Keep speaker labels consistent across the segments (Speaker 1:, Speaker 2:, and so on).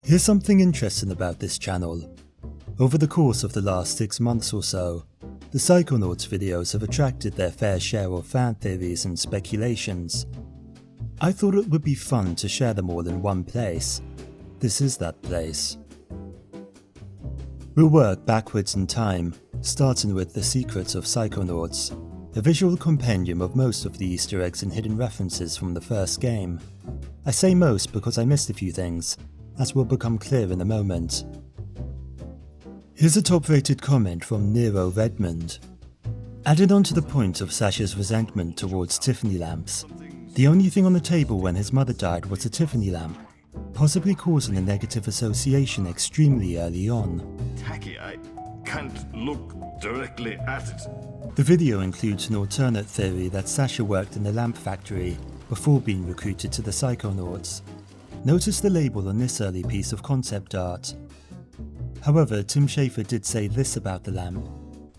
Speaker 1: Here's something interesting about this channel. Over the course of the last 6 months or so, the Psychonauts videos have attracted their fair share of fan theories and speculations. I thought it would be fun to share them all in one place. This is that place. We'll work backwards in time, starting with The Secrets of Psychonauts, a visual compendium of most of the Easter eggs and hidden references from the first game. I say most because I missed a few things, as will become clear in a moment. Here's a top-rated comment from Nero Redmond. Added on to the point of Sasha's resentment towards Tiffany lamps, the only thing on the table when his mother died was a Tiffany lamp, possibly causing a negative association extremely early on.
Speaker 2: Tacky, I can't look directly at it.
Speaker 1: The video includes an alternate theory that Sasha worked in the lamp factory before being recruited to the Psychonauts. Notice the label on this early piece of concept art. However, Tim Schafer did say this about the lamp.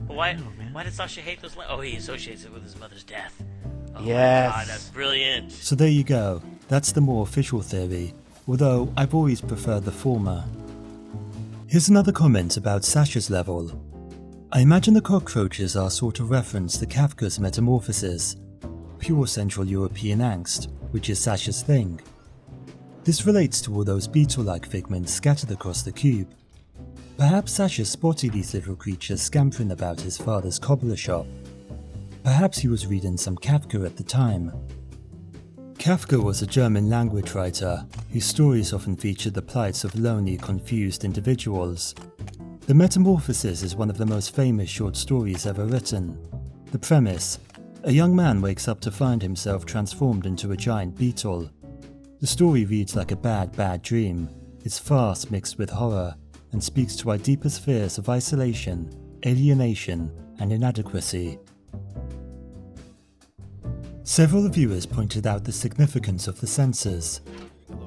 Speaker 3: Why did Sasha hate those lamps? Oh, he associates it with his mother's death. Oh
Speaker 4: yes.
Speaker 3: my god, that's brilliant.
Speaker 1: So there you go, that's the more official theory, although I've always preferred the former. Here's another comment about Sasha's level. I imagine the cockroaches are sort of reference to Kafka's Metamorphosis, pure Central European angst, which is Sasha's thing. This relates to all those beetle-like figments scattered across the cube. Perhaps Sasha spotted these little creatures scampering about his father's cobbler shop. Perhaps he was reading some Kafka at the time. Kafka was a German language writer whose stories often featured the plights of lonely, confused individuals. The Metamorphosis is one of the most famous short stories ever written. The premise: a young man wakes up to find himself transformed into a giant beetle. The story reads like a bad dream. It's fast mixed with horror, and speaks to our deepest fears of isolation, alienation, and inadequacy. Several viewers pointed out the significance of the Censors.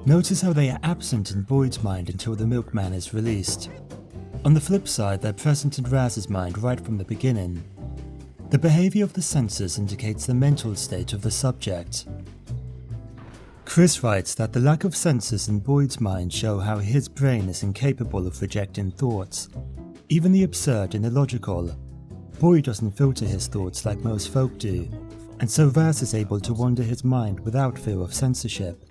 Speaker 1: Notice how they are absent in Boyd's mind until the milkman is released. On the flip side, they're present in Raz's mind right from the beginning. The behaviour of the Censors indicates the mental state of the subject. Chris writes that the lack of Censors in Boyd's mind show how his brain is incapable of rejecting thoughts, even the absurd and illogical. Boyd doesn't filter his thoughts like most folk do, and so Raz is able to wander his mind without fear of censorship.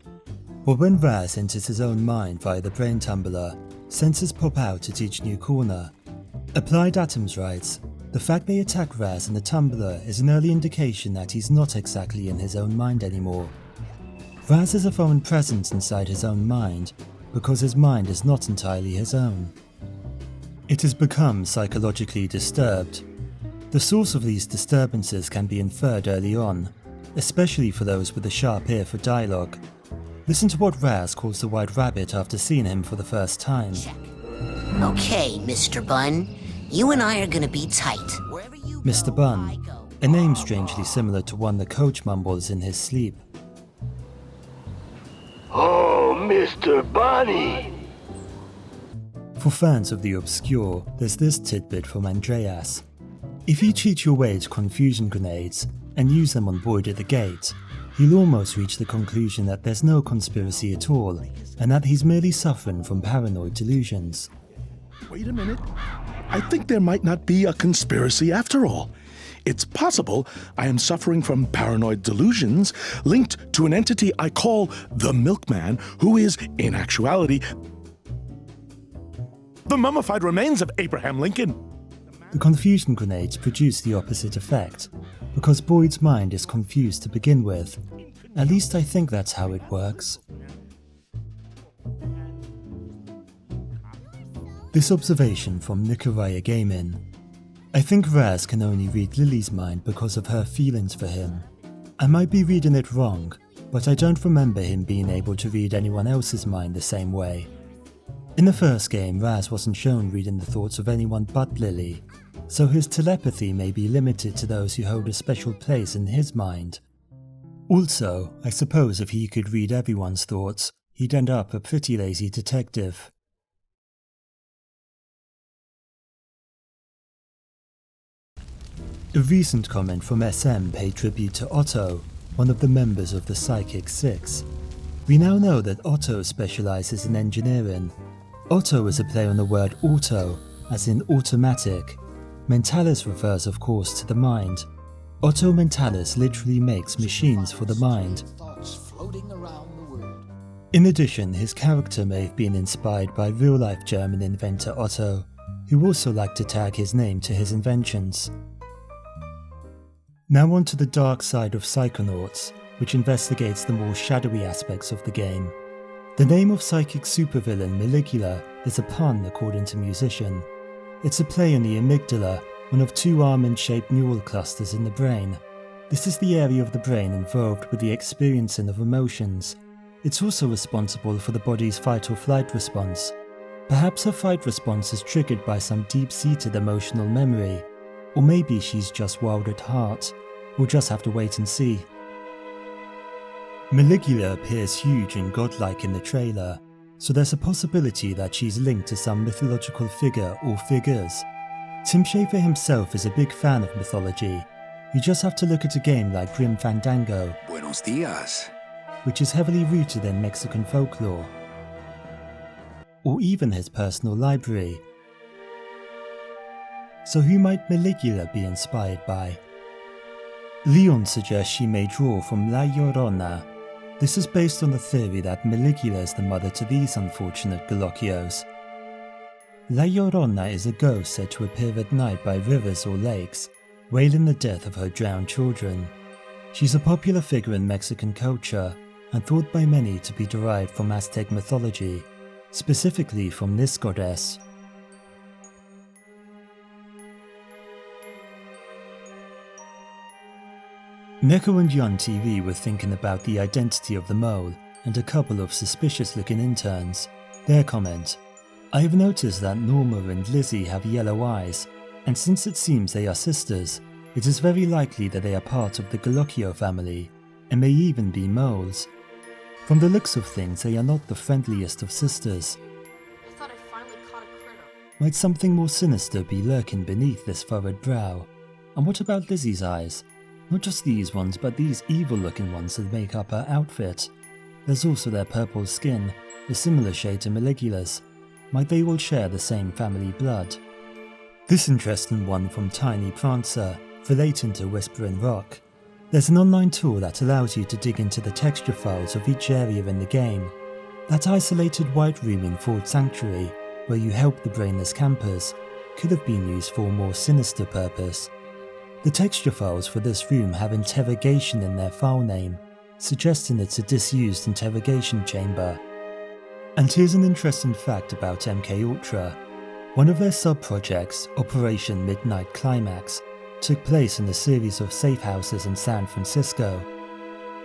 Speaker 1: But when Raz enters his own mind via the brain tumbler, Censors pop out at each new corner. Applied Atoms writes, the fact they attack Raz in the tumbler is an early indication that he's not exactly in his own mind anymore. Raz is a foreign presence inside his own mind, because his mind is not entirely his own. It has become psychologically disturbed. The source of these disturbances can be inferred early on, especially for those with a sharp ear for dialogue. Listen to what Raz calls the White Rabbit after seeing him for the first time.
Speaker 5: Check. Okay, Mr. Bun, you and I are gonna be tight. Wherever you
Speaker 1: Mr.
Speaker 5: go,
Speaker 1: Bun,
Speaker 5: I go.
Speaker 1: a name strangely similar to one the coach mumbles in his sleep.
Speaker 6: Oh, Mr. Bunny!
Speaker 1: For fans of the obscure, there's this tidbit from Andreas. If you cheat your way to confusion grenades and use them on Boyd at the gate, you'll almost reach the conclusion that there's no conspiracy at all, and that he's merely suffering from paranoid delusions.
Speaker 7: Wait a minute. I think there might not be a conspiracy after all. It's possible I am suffering from paranoid delusions linked to an entity I call the Milkman, who is, in actuality, the mummified remains of Abraham Lincoln.
Speaker 1: The confusion grenades produce the opposite effect, because Boyd's mind is confused to begin with. At least I think that's how it works. This observation from Nicaraya Gaming. I think Raz can only read Lily's mind because of her feelings for him. I might be reading it wrong, but I don't remember him being able to read anyone else's mind the same way. In the first game, Raz wasn't shown reading the thoughts of anyone but Lily, so his telepathy may be limited to those who hold a special place in his mind. Also, I suppose if he could read everyone's thoughts, he'd end up a pretty lazy detective. A recent comment from SM paid tribute to Otto, one of the members of the Psychic Six. We now know that Otto specializes in engineering, Otto is a play on the word auto, as in automatic. Mentallis refers of course to the mind. Otto Mentallis literally makes machines for the mind. In addition, his character may have been inspired by real-life German inventor Otto, who also liked to tag his name to his inventions. Now on to the dark side of Psychonauts, which investigates the more shadowy aspects of the game. The name of psychic supervillain Maligula is a pun according to Musician. It's a play on the amygdala, one of two almond-shaped neural clusters in the brain. This is the area of the brain involved with the experiencing of emotions. It's also responsible for the body's fight or flight response. Perhaps her fight response is triggered by some deep-seated emotional memory, or maybe she's just wild at heart. We'll just have to wait and see. Maligula appears huge and godlike in the trailer, so there's a possibility that she's linked to some mythological figure or figures. Tim Schafer himself is a big fan of mythology. You just have to look at a game like Grim Fandango,
Speaker 4: Buenos dias.
Speaker 1: which is heavily rooted in Mexican folklore, or even his personal library. So who might Maligula be inspired by? Leon suggests she may draw from La Llorona. This is based on the theory that Maligula is the mother to these unfortunate Galocchios. La Llorona is a ghost said to appear at night by rivers or lakes, wailing the death of her drowned children. She's a popular figure in Mexican culture, and thought by many to be derived from Aztec mythology, specifically from this goddess. Neko and Yon TV were thinking about the identity of the mole and a couple of suspicious-looking interns. Their comment: I have noticed that Norma and Lizzie have yellow eyes, and since it seems they are sisters, it is very likely that they are part of the Galocchio family, and may even be moles. From the looks of things, they are not the friendliest of sisters.
Speaker 8: I thought I finally caught a critter.
Speaker 1: Might something more sinister be lurking beneath this furrowed brow? And what about Lizzie's eyes? Not just these ones, but these evil-looking ones that make up her outfit. There's also their purple skin, a similar shade to Maligula's. Might they all share the same family blood? This interesting one from Tiny Prancer, relating to Whispering Rock. There's an online tool that allows you to dig into the texture files of each area in the game. That isolated white room in Fort Sanctuary, where you help the brainless campers, could have been used for a more sinister purpose. The texture files for this room have interrogation in their file name, suggesting it's a disused interrogation chamber. And here's an interesting fact about MK Ultra. One of their sub-projects, Operation Midnight Climax, took place in a series of safe houses in San Francisco.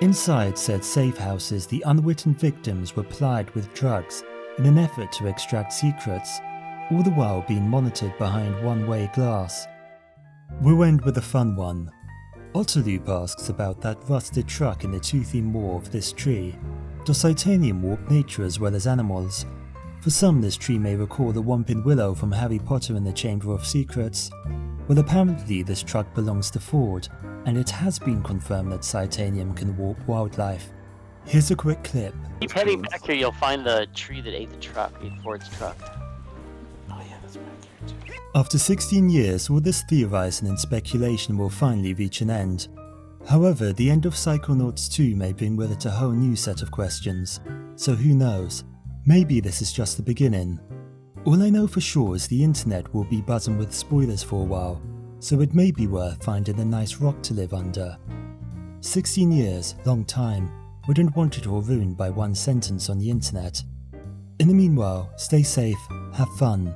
Speaker 1: Inside said safe houses, the unwitting victims were plied with drugs in an effort to extract secrets, all the while being monitored behind one-way glass. We'll end with a fun one. Otterloop asks about that rusted truck in the toothy maw of this tree. Does titanium warp nature as well as animals? For some, this tree may recall the Whomping Willow from Harry Potter and the Chamber of Secrets. Well, apparently this truck belongs to Ford, and it has been confirmed that titanium can warp wildlife. Here's a quick clip.
Speaker 9: Keep heading back here, you'll find the tree that ate the truck, ate Ford's truck.
Speaker 7: Oh yeah, that's back here too.
Speaker 1: After 16 years, all this theorizing and speculation will finally reach an end. However, the end of Psychonauts 2 may bring with it a whole new set of questions, so who knows? Maybe this is just the beginning. All I know for sure is the internet will be buzzing with spoilers for a while, so it may be worth finding a nice rock to live under. 16 years, long time, wouldn't want it all ruined by one sentence on the internet. In the meanwhile, stay safe, have fun,